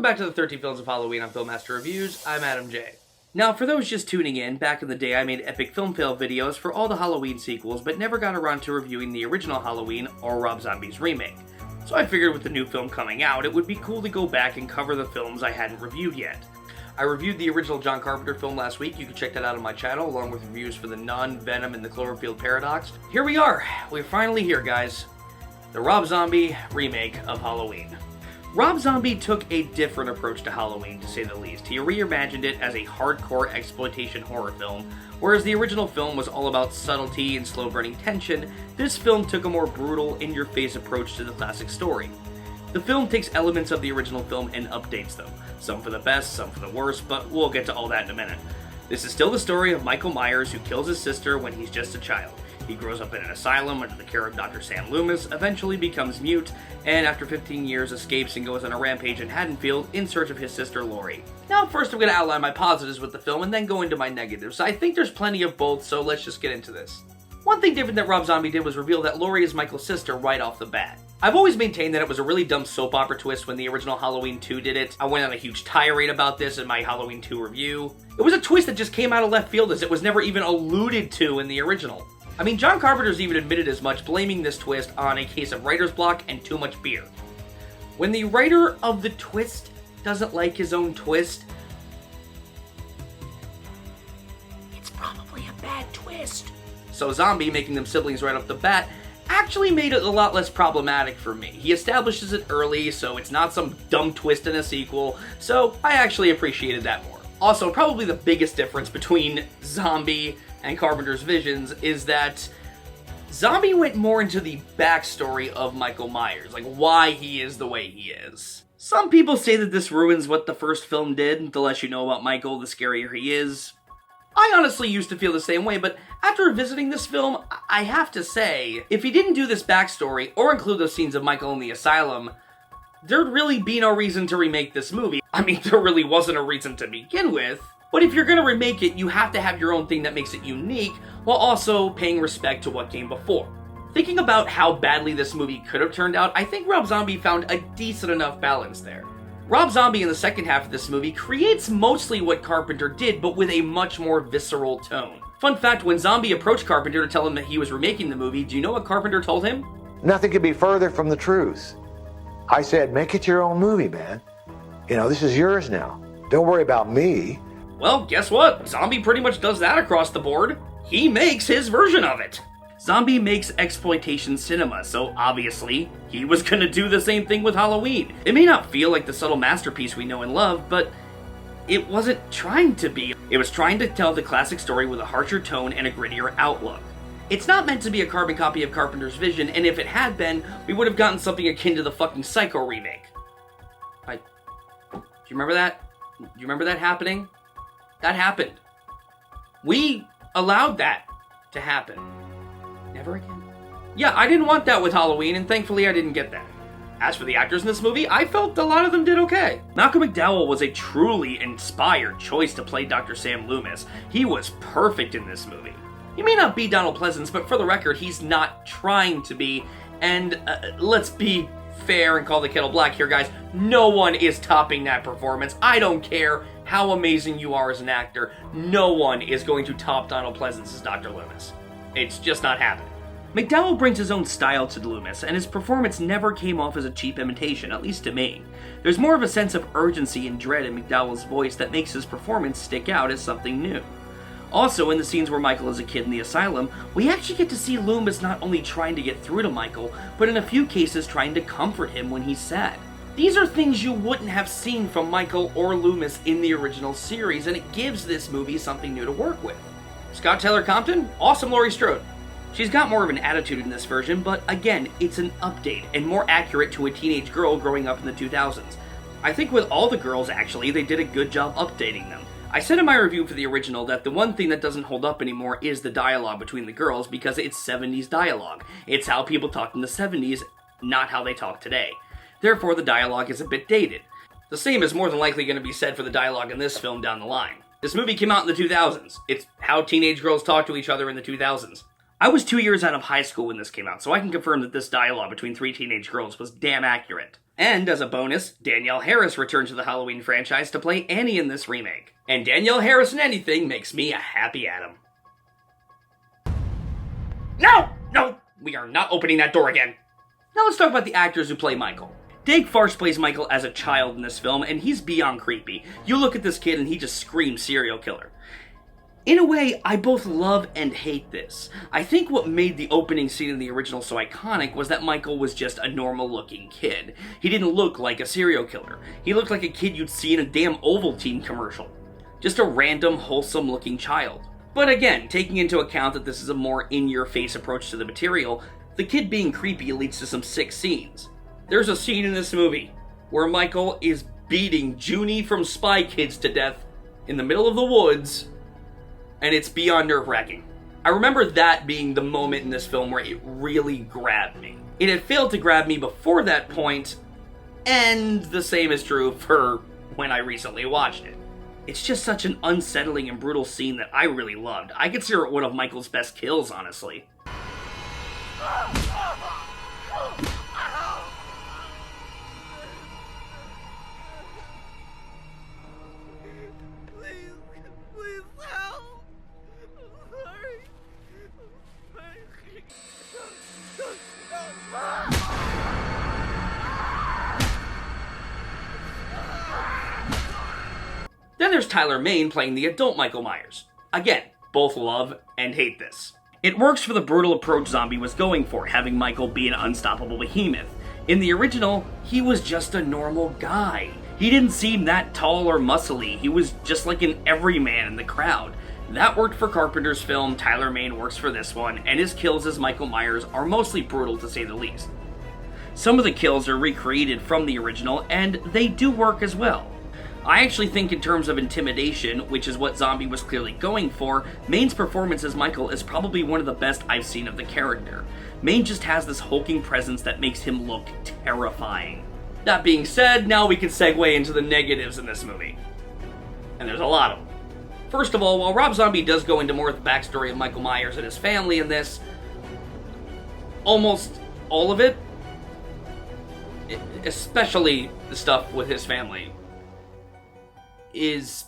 Welcome back to the 13 Films of Halloween on FilmMaster Reviews. I'm Adam J. Now, for those just tuning in, back in the day I made epic film fail videos for all the Halloween sequels, but never got around to reviewing the original Halloween or Rob Zombie's remake. So I figured with the new film coming out, it would be cool to go back and cover the films I hadn't reviewed yet. I reviewed the original John Carpenter film last week. You can check that out on my channel, along with reviews for The Nun, Venom, and The Cloverfield Paradox. Here we are. We're finally here, guys. The Rob Zombie remake of Halloween. Rob Zombie took a different approach to Halloween, to say the least. He reimagined it as a hardcore exploitation horror film. Whereas the original film was all about subtlety and slow-burning tension, this film took a more brutal, in-your-face approach to the classic story. The film takes elements of the original film and updates them. Some for the best, some for the worst, but we'll get to all that in a minute. This is still the story of Michael Myers, who kills his sister when he's just a child. He grows up in an asylum under the care of Dr. Sam Loomis, eventually becomes mute, and after 15 years escapes and goes on a rampage in Haddonfield in search of his sister Laurie. Now first I'm going to outline my positives with the film and then go into my negatives. I think there's plenty of both, so let's just get into this. One thing different that Rob Zombie did was reveal that Laurie is Michael's sister right off the bat. I've always maintained that it was a really dumb soap opera twist when the original Halloween 2 did it. I went on a huge tirade about this in my Halloween 2 review. It was a twist that just came out of left field, as it was never even alluded to in the original. I mean, John Carpenter's even admitted as much, blaming this twist on a case of writer's block and too much beer. When the writer of the twist doesn't like his own twist, it's probably a bad twist. So Zombie, making them siblings right off the bat, actually made it a lot less problematic for me. He establishes it early, so it's not some dumb twist in a sequel, so I actually appreciated that more. Also, probably the biggest difference between Zombie and Carpenter's visions is that Zombie went more into the backstory of Michael Myers, like why he is the way he is. Some people say that this ruins what the first film did. The less you know about Michael, the scarier he is. I honestly used to feel the same way, but after revisiting this film, I have to say, if he didn't do this backstory or include those scenes of Michael in the asylum, there'd really be no reason to remake this movie. I mean, there really wasn't a reason to begin with. But if you're gonna remake it, you have to have your own thing that makes it unique, while also paying respect to what came before. Thinking about how badly this movie could have turned out, I think Rob Zombie found a decent enough balance there. Rob Zombie in the second half of this movie creates mostly what Carpenter did, but with a much more visceral tone. Fun fact, when Zombie approached Carpenter to tell him that he was remaking the movie, do you know what Carpenter told him? Nothing could be further from the truth. I said, make it your own movie, man. You know, this is yours now. Don't worry about me. Well, guess what? Zombie pretty much does that across the board. He makes his version of it. Zombie makes exploitation cinema, so obviously, he was gonna do the same thing with Halloween. It may not feel like the subtle masterpiece we know and love, but it wasn't trying to be. It was trying to tell the classic story with a harsher tone and a grittier outlook. It's not meant to be a carbon copy of Carpenter's vision, and if it had been, we would have gotten something akin to the fucking Psycho remake. Do you remember that? Do you remember that happening? That happened. We allowed that to happen. Never again. Yeah, I didn't want that with Halloween, and thankfully I didn't get that. As for the actors in this movie, I felt a lot of them did okay. Malcolm McDowell was a truly inspired choice to play Dr. Sam Loomis. He was perfect in this movie. He may not be Donald Pleasence, but for the record, he's not trying to be, and let's be fair and call the kettle black here, guys. No one is topping that performance. I don't care how amazing you are as an actor. No one is going to top Donald Pleasence as Dr. Loomis. It's just not happening. McDowell brings his own style to Loomis, and his performance never came off as a cheap imitation, at least to me. There's more of a sense of urgency and dread in McDowell's voice that makes his performance stick out as something new. Also, in the scenes where Michael is a kid in the asylum, we actually get to see Loomis not only trying to get through to Michael, but in a few cases trying to comfort him when he's sad. These are things you wouldn't have seen from Michael or Loomis in the original series, and it gives this movie something new to work with. Scott Taylor Compton? Awesome Laurie Strode. She's got more of an attitude in this version, but again, it's an update, and more accurate to a teenage girl growing up in the 2000s. I think with all the girls, actually, they did a good job updating them. I said in my review for the original that the one thing that doesn't hold up anymore is the dialogue between the girls, because it's 70s dialogue. It's how people talked in the 70s, not how they talk today. Therefore, the dialogue is a bit dated. The same is more than likely going to be said for the dialogue in this film down the line. This movie came out in the 2000s. It's how teenage girls talk to each other in the 2000s. I was 2 years out of high school when this came out, so I can confirm that this dialogue between three teenage girls was damn accurate. And as a bonus, Danielle Harris returned to the Halloween franchise to play Annie in this remake. And Danielle Harris in anything makes me a happy Adam. No, we are not opening that door again. Now let's talk about the actors who play Michael. Dave Farsh plays Michael as a child in this film, and he's beyond creepy. You look at this kid and he just screams serial killer. In a way, I both love and hate this. I think what made the opening scene in the original so iconic was that Michael was just a normal-looking kid. He didn't look like a serial killer. He looked like a kid you'd see in a damn Ovaltine commercial. Just a random, wholesome-looking child. But again, taking into account that this is a more in-your-face approach to the material, the kid being creepy leads to some sick scenes. There's a scene in this movie where Michael is beating Junie from Spy Kids to death in the middle of the woods, and it's beyond nerve-wracking. I remember that being the moment in this film where it really grabbed me. It had failed to grab me before that point, and the same is true for when I recently watched it. It's just such an unsettling and brutal scene that I really loved. I consider it one of Michael's best kills, honestly. Then there's Tyler Mane playing the adult Michael Myers. Again, both love and hate this. It works for the brutal approach Zombie was going for, having Michael be an unstoppable behemoth. In the original, he was just a normal guy. He didn't seem that tall or muscly, he was just like an everyman in the crowd. That worked for Carpenter's film, Tyler Mane works for this one, and his kills as Michael Myers are mostly brutal to say the least. Some of the kills are recreated from the original, and they do work as well. I actually think in terms of intimidation, which is what Zombie was clearly going for, Mane's performance as Michael is probably one of the best I've seen of the character. Mane just has this hulking presence that makes him look terrifying. That being said, now we can segue into the negatives in this movie. And there's a lot of them. First of all, while Rob Zombie does go into more of the backstory of Michael Myers and his family in this, almost all of it, especially the stuff with his family, is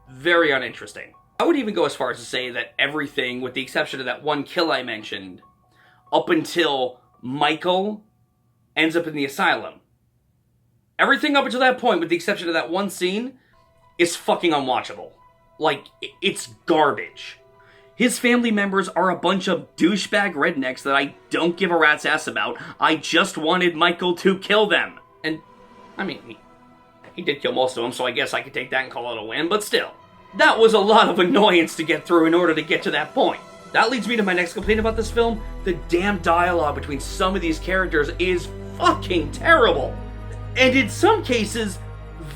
very uninteresting. I would even go as far as to say that everything, with the exception of that one kill I mentioned, up until Michael ends up in the asylum, everything up until that point, with the exception of that one scene, is fucking unwatchable. Like, it's garbage. His family members are a bunch of douchebag rednecks that I don't give a rat's ass about. I just wanted Michael to kill them. And, I mean, he did kill most of them, so I guess I could take that and call it a win, but still. That was a lot of annoyance to get through in order to get to that point. That leads me to my next complaint about this film. The damn dialogue between some of these characters is fucking terrible. And in some cases,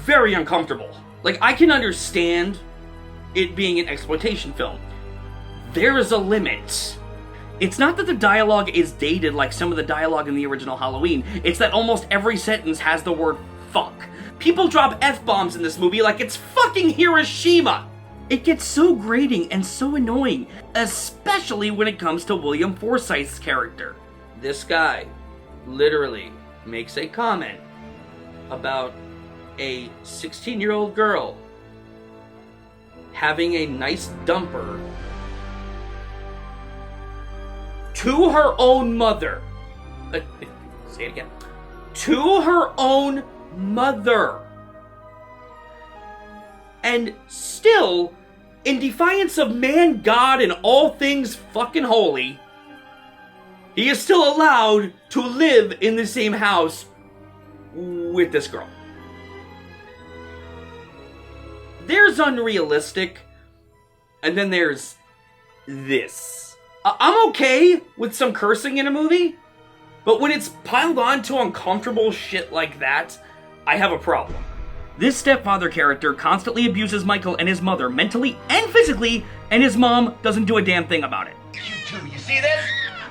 very uncomfortable. Like, I can understand it being an exploitation film. There is a limit. It's not that the dialogue is dated like some of the dialogue in the original Halloween. It's that almost every sentence has the word fuck. People drop F-bombs in this movie like it's fucking Hiroshima! It gets so grating and so annoying, especially when it comes to William Forsythe's character. This guy literally makes a comment about a 16-year-old girl having a nice dumper to her own mother. Say it again. To her own mother. And still, in defiance of man, God, and all things fucking holy, he is still allowed to live in the same house with this girl. There's unrealistic, and then there's this. I'm okay with some cursing in a movie, but when it's piled on to uncomfortable shit like that, I have a problem. This stepfather character constantly abuses Michael and his mother mentally and physically, and his mom doesn't do a damn thing about it. You too, you see this?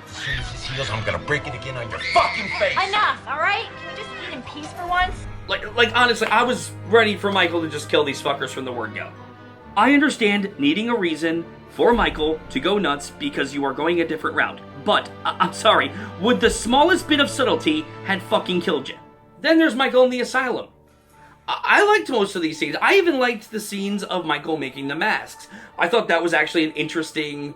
As soon as this heals, I'm gonna break it again on your fucking face! Enough, alright? Can we just eat in peace for once? Like honestly, I was ready for Michael to just kill these fuckers from the word go. I understand needing a reason for Michael to go nuts because you are going a different route, but, I'm sorry, would the smallest bit of subtlety had fucking killed you? Then there's Michael in the asylum. I liked most of these scenes. I even liked the scenes of Michael making the masks. I thought that was actually an interesting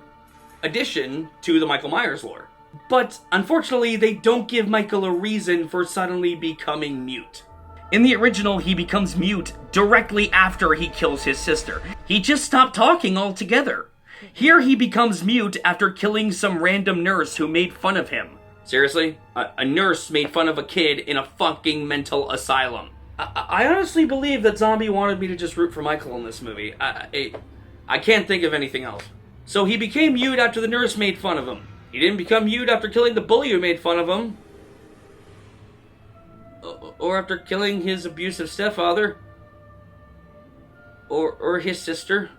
addition to the Michael Myers lore. But unfortunately, they don't give Michael a reason for suddenly becoming mute. In the original, he becomes mute directly after he kills his sister. He just stopped talking altogether. Here he becomes mute after killing some random nurse who made fun of him. Seriously? A nurse made fun of a kid in a fucking mental asylum. I honestly believe that Zombie wanted me to just root for Michael in this movie. I can't think of anything else. So he became mute after the nurse made fun of him. He didn't become mute after killing the bully who made fun of him. Or after killing his abusive stepfather. Or his sister.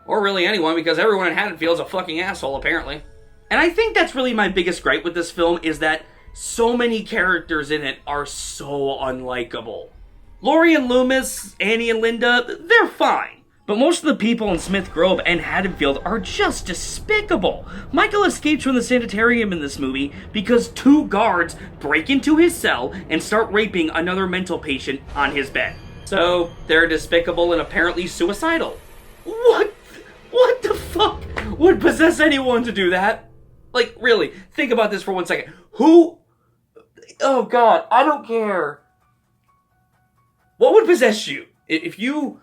Or really anyone, because everyone in Haddonfield's a fucking asshole, apparently. And I think that's really my biggest gripe with this film, is that so many characters in it are so unlikable. Laurie and Loomis, Annie and Linda, they're fine. But most of the people in Smith Grove and Haddonfield are just despicable. Michael escapes from the sanitarium in this movie because 2 guards break into his cell and start raping another mental patient on his bed. So, they're despicable and apparently suicidal. What the fuck would possess anyone to do that? Like, really, think about this for 1 second. Who? Oh god, I don't care. What would possess you? If you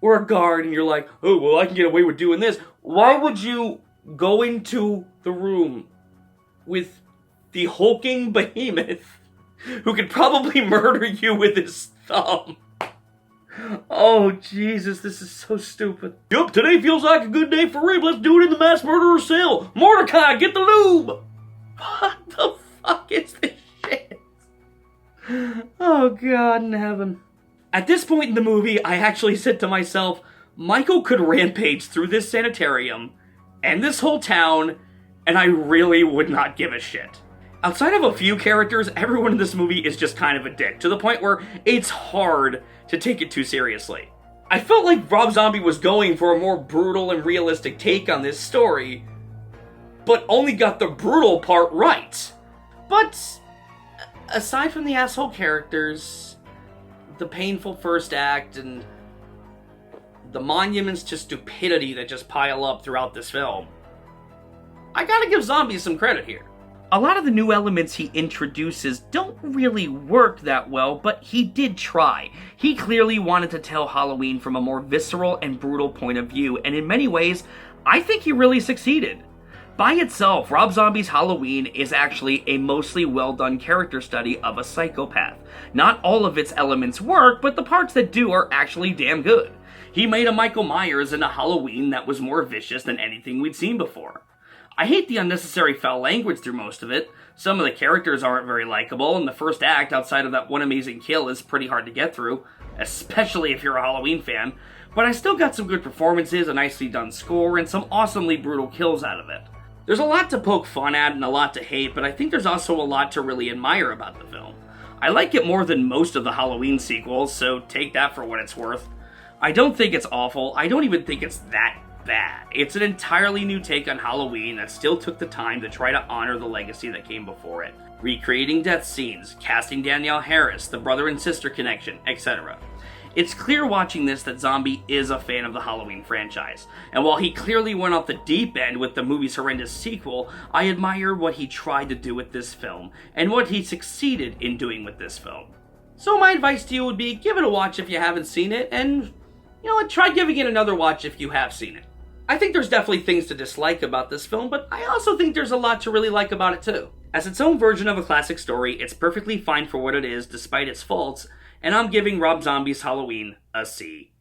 were a guard and you're like, oh, well, I can get away with doing this, why would you go into the room with the hulking behemoth who could probably murder you with his thumb? Oh, Jesus, this is so stupid. Yup, today feels like a good day for rape. Let's do it in the mass murderer cell. Mordecai, get the lube! What the fuck is this shit? Oh, God in heaven. At this point in the movie, I actually said to myself, Michael could rampage through this sanitarium and this whole town, and I really would not give a shit. Outside of a few characters, everyone in this movie is just kind of a dick, to the point where it's hard to take it too seriously. I felt like Rob Zombie was going for a more brutal and realistic take on this story, but only got the brutal part right. But aside from the asshole characters, the painful first act, and the monuments to stupidity that just pile up throughout this film, I gotta give Zombie some credit here. A lot of the new elements he introduces don't really work that well, but he did try. He clearly wanted to tell Halloween from a more visceral and brutal point of view, and in many ways, I think he really succeeded. By itself, Rob Zombie's Halloween is actually a mostly well-done character study of a psychopath. Not all of its elements work, but the parts that do are actually damn good. He made a Michael Myers and a Halloween that was more vicious than anything we'd seen before. I hate the unnecessary foul language through most of it. Some of the characters aren't very likable, and the first act, outside of that one amazing kill, is pretty hard to get through, especially if you're a Halloween fan. But I still got some good performances, a nicely done score, and some awesomely brutal kills out of it. There's a lot to poke fun at and a lot to hate, but I think there's also a lot to really admire about the film. I like it more than most of the Halloween sequels, so take that for what it's worth. I don't think it's awful. I don't even think it's that bad. It's an entirely new take on Halloween that still took the time to try to honor the legacy that came before it. Recreating death scenes, casting Danielle Harris, the brother and sister connection, etc. It's clear watching this that Zombie is a fan of the Halloween franchise, and while he clearly went off the deep end with the movie's horrendous sequel, I admire what he tried to do with this film, and what he succeeded in doing with this film. So my advice to you would be, give it a watch if you haven't seen it, and, you know what, try giving it another watch if you have seen it. I think there's definitely things to dislike about this film, but I also think there's a lot to really like about it too. As its own version of a classic story, it's perfectly fine for what it is, despite its faults, and I'm giving Rob Zombie's Halloween a C.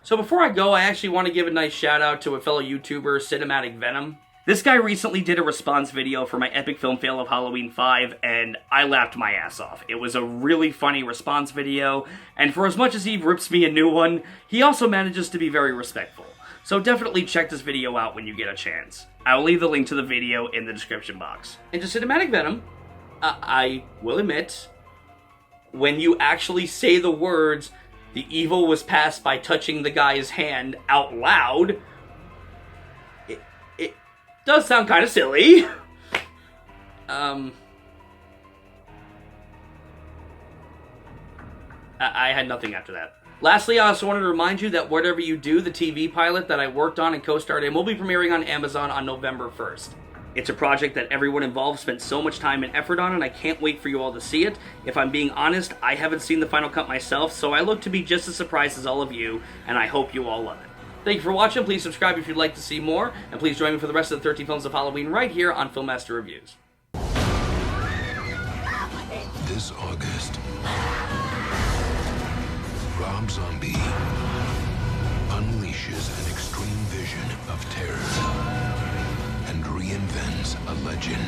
So before I go, I actually want to give a nice shout out to a fellow YouTuber, Cinematic Venom. This guy recently did a response video for my epic film fail of Halloween 5, and I laughed my ass off. It was a really funny response video, and for as much as he rips me a new one, he also manages to be very respectful. So definitely check this video out when you get a chance. I will leave the link to the video in the description box. And to Cinematic Venom, I will admit, when you actually say the words, "the evil was passed by touching the guy's hand" out loud, it does sound kind of silly. I had nothing after that. Lastly, I also wanted to remind you that Whatever You Do, the TV pilot that I worked on and co-starred in, will be premiering on Amazon on November 1st. It's a project that everyone involved spent so much time and effort on, and I can't wait for you all to see it. If I'm being honest, I haven't seen the final cut myself, so I look to be just as surprised as all of you, and I hope you all love it. Thank you for watching. Please subscribe if you'd like to see more, and please join me for the rest of the 13 films of Halloween right here on Filmmaster Reviews. This August, Rob Zombie unleashes an extreme vision of terror and reinvents a legend.